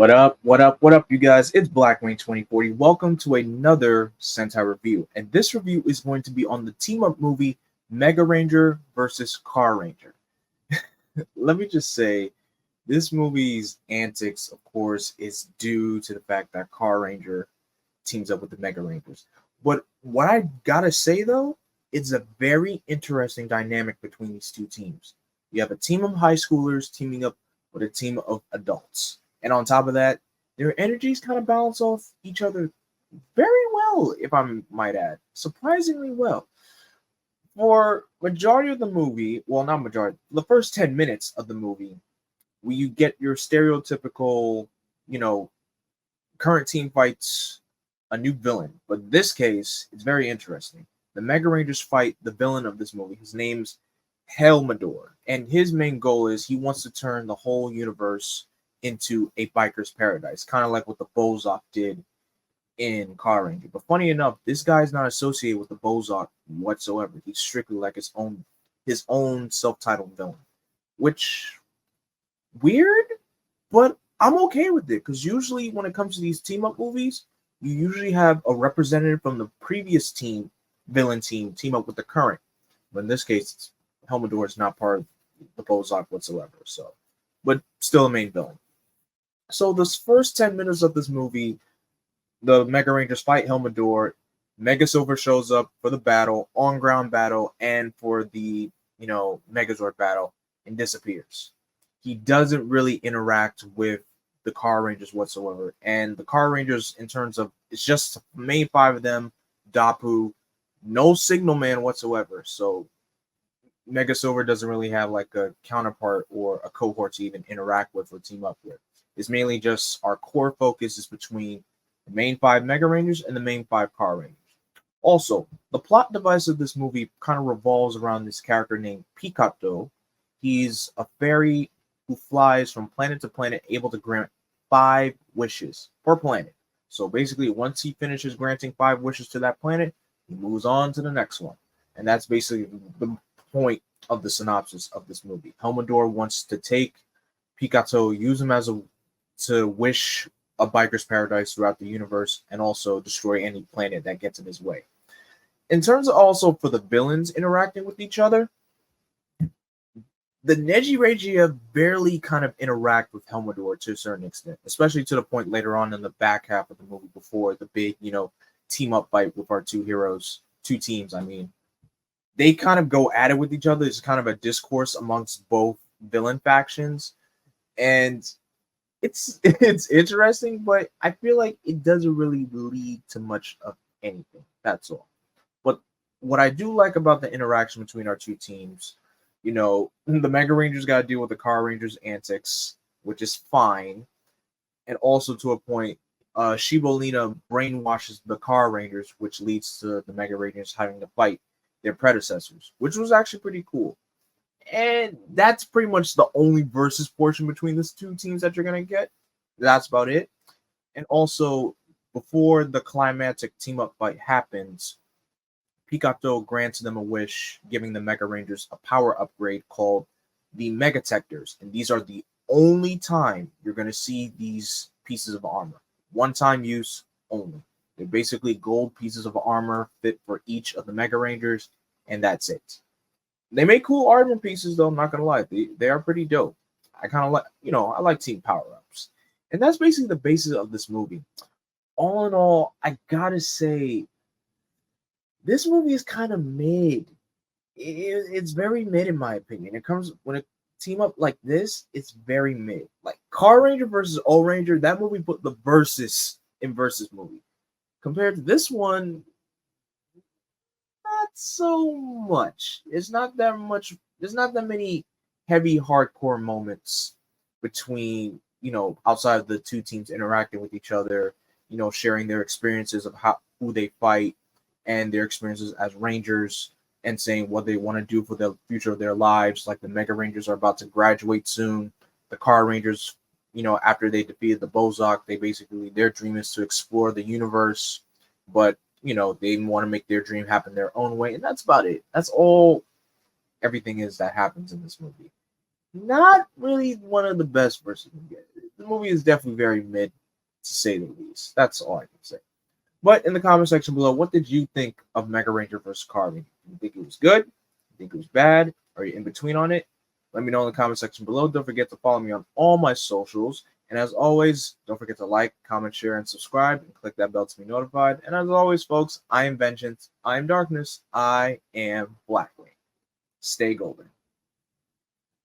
What up? What up? What up, you guys? It's Blackwing 2040. Welcome to another Sentai review. And this review is going to be on the team up movie Megaranger versus Carranger. Let me just say, this movie's antics, of course, is due to the fact that Carranger teams up with the Megarangers. But what I gotta say though, it's a very interesting dynamic between these two teams. You have a team of high schoolers teaming up with a team of adults. And on top of that, their energies kind of balance off each other very well, if I might add. Surprisingly well. For majority of the movie, well, not majority, the first 10 minutes of the movie, where you get your stereotypical, you know, current team fights a new villain. But in this case, it's very interesting. The Mega Rangers fight the villain of this movie. His name's Helmador. And his main goal is he wants to turn the whole universe into a biker's paradise, kind of like what the Bozak did in Carranger. But funny enough, this guy's not associated with the Bozak whatsoever. He's strictly like his own self-titled villain, which weird, but I'm okay with it because usually when it comes to these team up movies, you usually have a representative from the previous villain team up with the current. But in this case, Helmador is not part of the Bozak whatsoever. So, but still a main villain. So this first 10 minutes of this movie, the Mega Rangers fight Helmador. Mega Silver shows up for the battle, on-ground battle, and for the, Megazord battle, and disappears. He doesn't really interact with the Carrangers whatsoever. And the Carrangers, in terms of, it's just the main five of them, Dapu, no Signal Man whatsoever. So Mega Silver doesn't really have like a counterpart or a cohort to even interact with or team up with. It's mainly just our core focus is between the main five Mega Rangers and the main five Carrangers. Also, the plot device of this movie kind of revolves around this character named Pikato. He's a fairy who flies from planet to planet, able to grant 5 wishes per planet. So basically, once he finishes granting 5 wishes to that planet, he moves on to the next one. And that's basically the point of the synopsis of this movie. Helmador wants to take Pikato, use him to wish a biker's paradise throughout the universe, and also destroy any planet that gets in his way. In terms of also for the villains interacting with each other, the Neji Regia barely kind of interact with Helmador to a certain extent, especially to the point later on in the back half of the movie before the big, team up fight with our two teams, I mean. They kind of go at it with each other. It's kind of a discourse amongst both villain factions. And it's interesting, but I feel like it doesn't really lead to much of anything. That's all. But what I do like about the interaction between our two teams, the Mega Rangers got to deal with the Carrangers' antics, which is fine. And also to a point, Shibolina brainwashes the Carrangers, which leads to the Mega Rangers having to fight their predecessors, which was actually pretty cool. And that's pretty much the only versus portion between these two teams that you're going to get. That's about it. And also, before the climatic team-up fight happens, Pikato grants them a wish, giving the Mega Rangers a power upgrade called the Megatectors. And these are the only time you're going to see these pieces of armor. One-time use only. They're basically gold pieces of armor fit for each of the Mega Rangers, and that's it. They make cool armor pieces, though. I'm not gonna lie, they are pretty dope. I kind of like, I like team power ups, and that's basically the basis of this movie. All in all, I gotta say, this movie is kind of mid. It's very mid in my opinion. It comes when a team up like this, it's very mid. Like Carranger versus O Ranger, that movie put the versus in versus movie. Compared to this one, not so much. It's not that much. There's not that many heavy, hardcore moments between, outside of the two teams interacting with each other, sharing their experiences of who they fight and their experiences as Rangers and saying what they want to do for the future of their lives. Like the Mega Rangers are about to graduate soon. The Carrangers, after they defeated the Bozak, their dream is to explore the universe, but they want to make their dream happen their own way, and that's about it. That's all everything is that happens in this movie. Not really one of the best versus movies. the movie is definitely very mid, to say the least. That's all I can say. But in the comment section below, what did you think of Megaranger versus Carranger? Do you think it was good? Do you think it was bad? Are you in between on it? Let me know in the comment section below. Don't forget to follow me on all my socials. And as always, don't forget to like, comment, share, and subscribe, and click that bell to be notified. And as always, folks, I am vengeance, I am darkness, I am Blackwing. Stay golden.